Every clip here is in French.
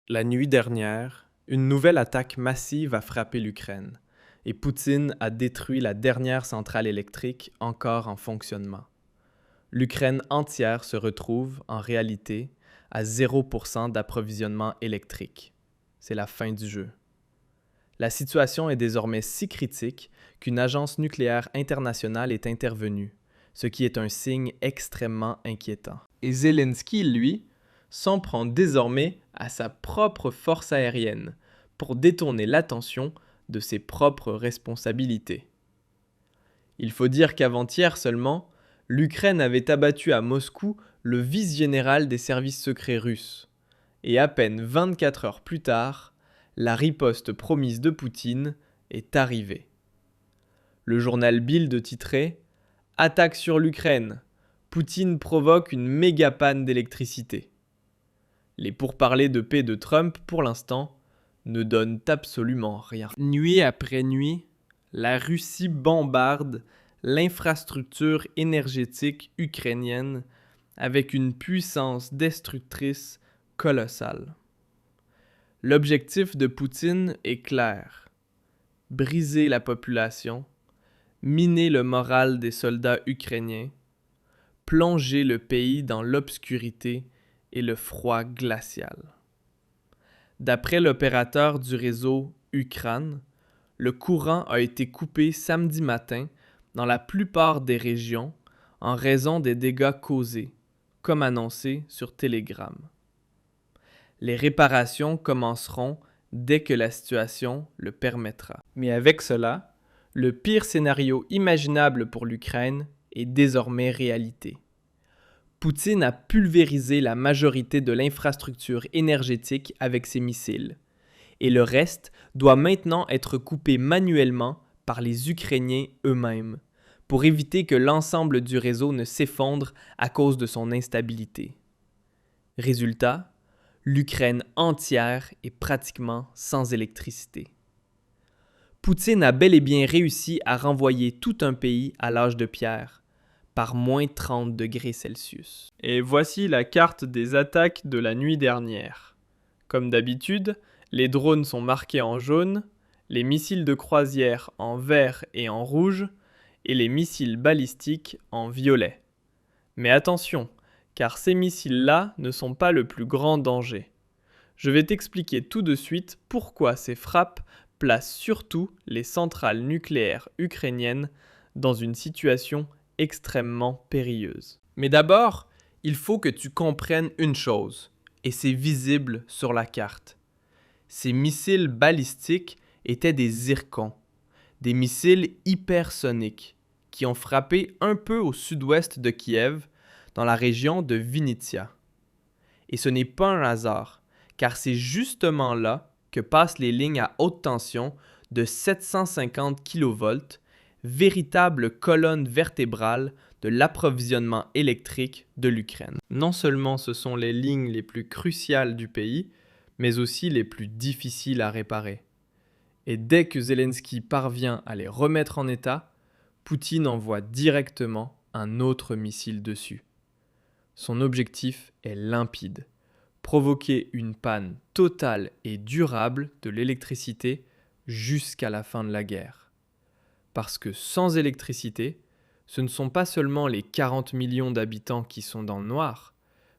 La nuit dernière, une nouvelle attaque massive a frappé l'Ukraine et Poutine a détruit la dernière centrale électrique encore en fonctionnement. L'Ukraine entière se retrouve, en réalité, à 0% d'approvisionnement électrique. C'est la fin du jeu. La situation est désormais si critique qu'une agence nucléaire internationale est intervenue, ce qui est un signe extrêmement inquiétant. Et Zelensky, lui, s'en prend désormais à sa propre force aérienne pour détourner l'attention de ses propres responsabilités. Il faut dire qu'avant-hier seulement, l'Ukraine avait abattu à Moscou le vice-général des services secrets russes. Et à peine 24 heures plus tard, la riposte promise de Poutine est arrivée. Le journal Bild titrait « Attaque sur l'Ukraine. Poutine provoque une méga panne d'électricité ». Les pourparlers de paix de Trump, pour l'instant, ne donnent absolument rien. Nuit après nuit, la Russie bombarde l'infrastructure énergétique ukrainienne avec une puissance destructrice colossale. L'objectif de Poutine est clair: briser la population, miner le moral des soldats ukrainiens, plonger le pays dans l'obscurité et le froid glacial. D'après l'opérateur du réseau Ukran, le courant a été coupé samedi matin dans la plupart des régions en raison des dégâts causés, comme annoncé sur Telegram. Les réparations commenceront dès que la situation le permettra. Mais avec cela, le pire scénario imaginable pour l'Ukraine est désormais réalité. Poutine a pulvérisé la majorité de l'infrastructure énergétique avec ses missiles. Et le reste doit maintenant être coupé manuellement par les Ukrainiens eux-mêmes, pour éviter que l'ensemble du réseau ne s'effondre à cause de son instabilité. Résultat, l'Ukraine entière est pratiquement sans électricité. Poutine a bel et bien réussi à renvoyer tout un pays à l'âge de pierre, par moins 30 degrés Celsius. Et voici la carte des attaques de la nuit dernière. Comme d'habitude, les drones sont marqués en jaune, les missiles de croisière en vert et en rouge, et les missiles balistiques en violet. Mais attention, car ces missiles-là ne sont pas le plus grand danger. Je vais t'expliquer tout de suite pourquoi ces frappes placent surtout les centrales nucléaires ukrainiennes dans une situation extrêmement périlleuse. Mais d'abord, il faut que tu comprennes une chose, et c'est visible sur la carte. Ces missiles balistiques étaient des zircons, des missiles hypersoniques qui ont frappé un peu au sud-ouest de Kiev, dans la région de Vinnytsia. Et ce n'est pas un hasard, car c'est justement là que passent les lignes à haute tension de 750 kV, véritable colonne vertébrale de l'approvisionnement électrique de l'Ukraine. Non seulement ce sont les lignes les plus cruciales du pays, mais aussi les plus difficiles à réparer. Et dès que Zelensky parvient à les remettre en état, Poutine envoie directement un autre missile dessus. Son objectif est limpide: provoquer une panne totale et durable de l'électricité jusqu'à la fin de la guerre. Parce que sans électricité, ce ne sont pas seulement les 40 millions d'habitants qui sont dans le noir,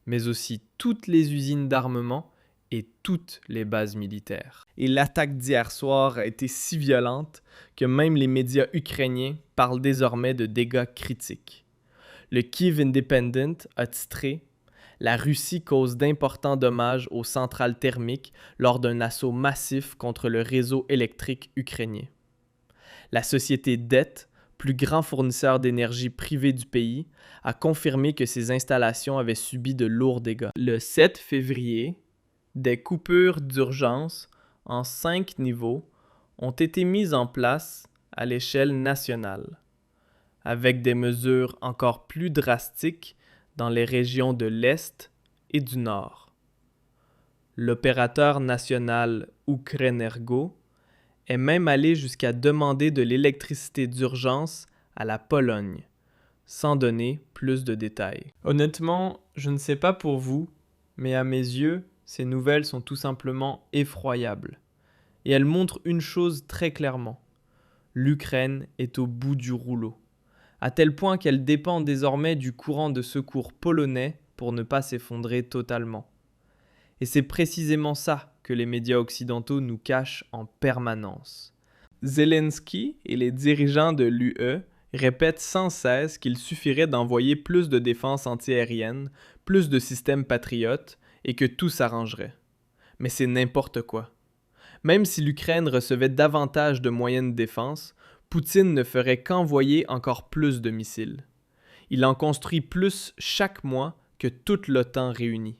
mais aussi toutes les usines d'armement et toutes les bases militaires. Et l'attaque d'hier soir a été si violente que même les médias ukrainiens parlent désormais de dégâts critiques. Le Kyiv Independent a titré « La Russie cause d'importants dommages aux centrales thermiques lors d'un assaut massif contre le réseau électrique ukrainien ». La société DET, plus grand fournisseur d'énergie privée du pays, a confirmé que ses installations avaient subi de lourds dégâts. Le 7 février, des coupures d'urgence en 5 niveaux ont été mises en place à l'échelle nationale, avec des mesures encore plus drastiques dans les régions de l'Est et du Nord. L'opérateur national Ukrenergo est même allé jusqu'à demander de l'électricité d'urgence à la Pologne, sans donner plus de détails. Honnêtement, je ne sais pas pour vous, mais à mes yeux, ces nouvelles sont tout simplement effroyables. Et elles montrent une chose très clairement. L'Ukraine est au bout du rouleau, à tel point qu'elle dépend désormais du courant de secours polonais pour ne pas s'effondrer totalement. Et c'est précisément ça que les médias occidentaux nous cachent en permanence. Zelensky et les dirigeants de l'UE répètent sans cesse qu'il suffirait d'envoyer plus de défense antiaérienne, plus de systèmes patriotes, et que tout s'arrangerait. Mais c'est n'importe quoi. Même si l'Ukraine recevait davantage de moyens de défense, Poutine ne ferait qu'envoyer encore plus de missiles. Il en construit plus chaque mois que toute l'OTAN réunie.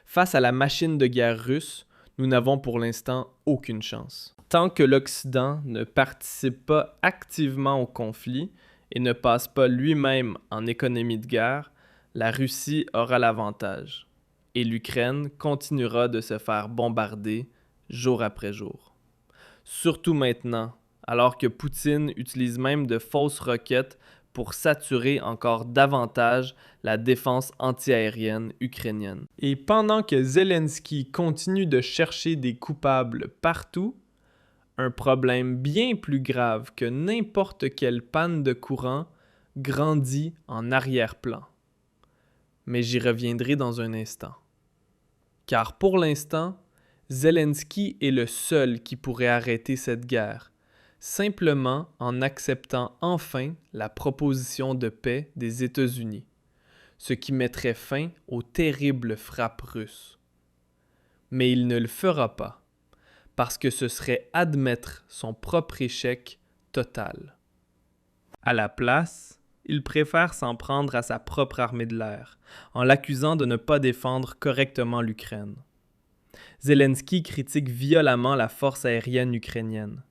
Face à la machine de guerre russe, nous n'avons pour l'instant aucune chance. Tant que l'Occident ne participe pas activement au conflit et ne passe pas lui-même en économie de guerre, la Russie aura l'avantage. Et l'Ukraine continuera de se faire bombarder jour après jour. Surtout maintenant, alors que Poutine utilise même de fausses roquettes pour saturer encore davantage la défense antiaérienne ukrainienne. Et pendant que Zelensky continue de chercher des coupables partout, un problème bien plus grave que n'importe quelle panne de courant grandit en arrière-plan. Mais j'y reviendrai dans un instant. Car pour l'instant, Zelensky est le seul qui pourrait arrêter cette guerre, simplement en acceptant enfin la proposition de paix des États-Unis, ce qui mettrait fin aux terribles frappes russes. Mais il ne le fera pas, parce que ce serait admettre son propre échec total. À la place, il préfère s'en prendre à sa propre armée de l'air, en l'accusant de ne pas défendre correctement l'Ukraine. Zelensky critique violemment la force aérienne ukrainienne.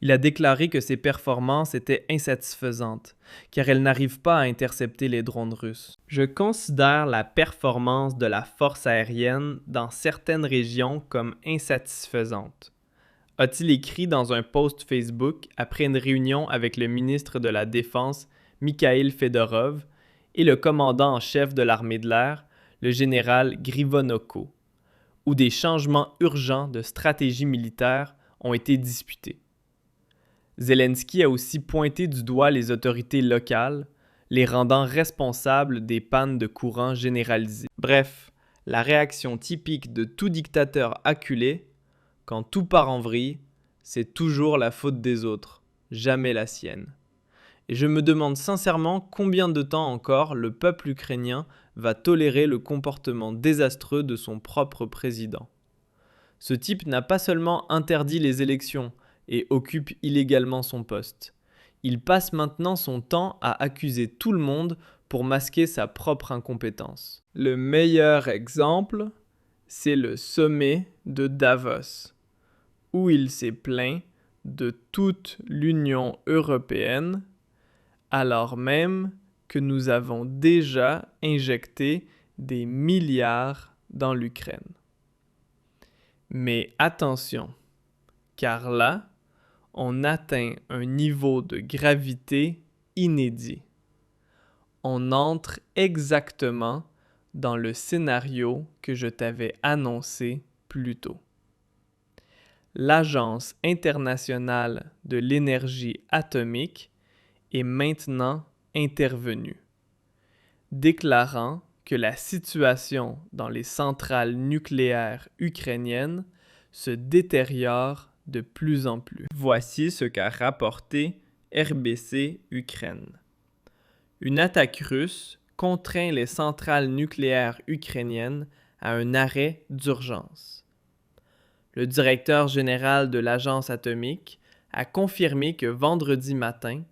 Il a déclaré que ses performances étaient insatisfaisantes, car elles n'arrivent pas à intercepter les drones russes. Je considère la performance de la force aérienne dans certaines régions comme insatisfaisante, a-t-il écrit dans un post Facebook après une réunion avec le ministre de la Défense Mikhail Fedorov et le commandant en chef de l'armée de l'air, le général Grivonoko, où des changements urgents de stratégie militaire ont été discutés. Zelensky a aussi pointé du doigt les autorités locales, les rendant responsables des pannes de courant généralisées. Bref, la réaction typique de tout dictateur acculé, quand tout part en vrille, c'est toujours la faute des autres, jamais la sienne. Et je me demande sincèrement combien de temps encore le peuple ukrainien va tolérer le comportement désastreux de son propre président. Ce type n'a pas seulement interdit les élections et occupe illégalement son poste. Il passe maintenant son temps à accuser tout le monde pour masquer sa propre incompétence. Le meilleur exemple, c'est le sommet de Davos, où il s'est plaint de toute l'Union européenne, alors même que nous avons déjà injecté des milliards dans l'Ukraine. Mais attention, car là, on atteint un niveau de gravité inédit. On entre exactement dans le scénario que je t'avais annoncé plus tôt. L'Agence internationale de l'énergie atomique est maintenant intervenue, déclarant que la situation dans les centrales nucléaires ukrainiennes se détériore de plus en plus. Voici ce qu'a rapporté RBC Ukraine. Une attaque russe contraint les centrales nucléaires ukrainiennes à un arrêt d'urgence. Le directeur général de l'agence atomique a confirmé que vendredi matin,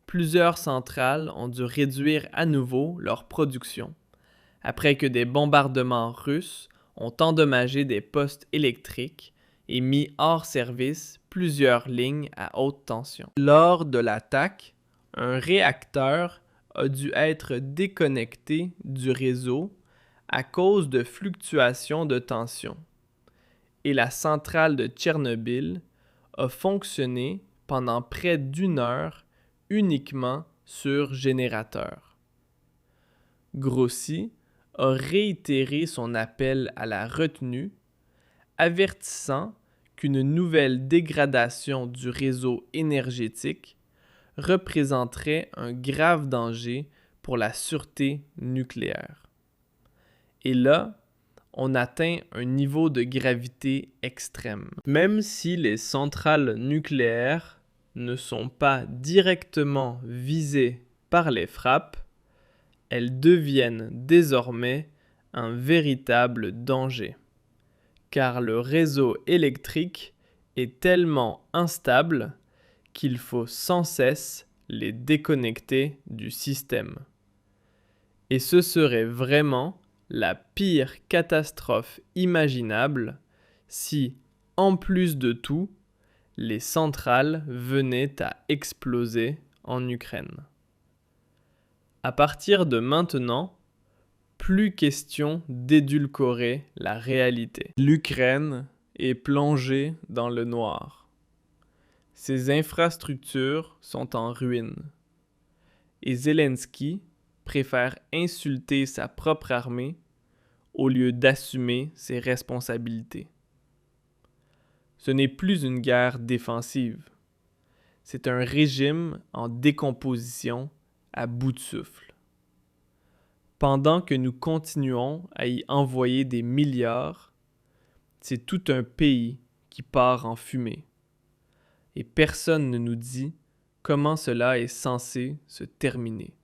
plusieurs centrales ont dû réduire à nouveau leur production, après que des bombardements russes ont endommagé des postes électriques et mis hors service plusieurs lignes à haute tension. Lors de l'attaque, un réacteur a dû être déconnecté du réseau à cause de fluctuations de tension. Et la centrale de Tchernobyl a fonctionné pendant près d'1 heure uniquement sur générateur. Grossi a réitéré son appel à la retenue, avertissant qu'une nouvelle dégradation du réseau énergétique représenterait un grave danger pour la sûreté nucléaire. Et là, on atteint un niveau de gravité extrême. Même si les centrales nucléaires ne sont pas directement visées par les frappes, elles deviennent désormais un véritable danger, car le réseau électrique est tellement instable qu'il faut sans cesse les déconnecter du système. Et ce serait vraiment la pire catastrophe imaginable si, en plus de tout, les centrales venaient à exploser en Ukraine. À partir de maintenant, plus question d'édulcorer la réalité. L'Ukraine est plongée dans le noir. Ses infrastructures sont en ruine. Et Zelensky préfère insulter sa propre armée au lieu d'assumer ses responsabilités. Ce n'est plus une guerre défensive. C'est un régime en décomposition à bout de souffle. Pendant que nous continuons à y envoyer des milliards, c'est tout un pays qui part en fumée. Et personne ne nous dit comment cela est censé se terminer.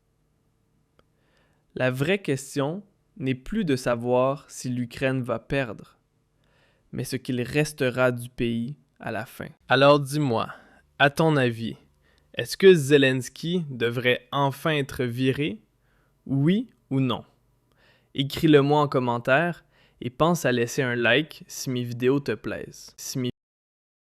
La vraie question n'est plus de savoir si l'Ukraine va perdre, mais ce qu'il restera du pays à la fin. Alors dis-moi, à ton avis, est-ce que Zelensky devrait enfin être viré? Oui ou non? Écris-le moi en commentaire et pense à laisser un like si mes vidéos te plaisent.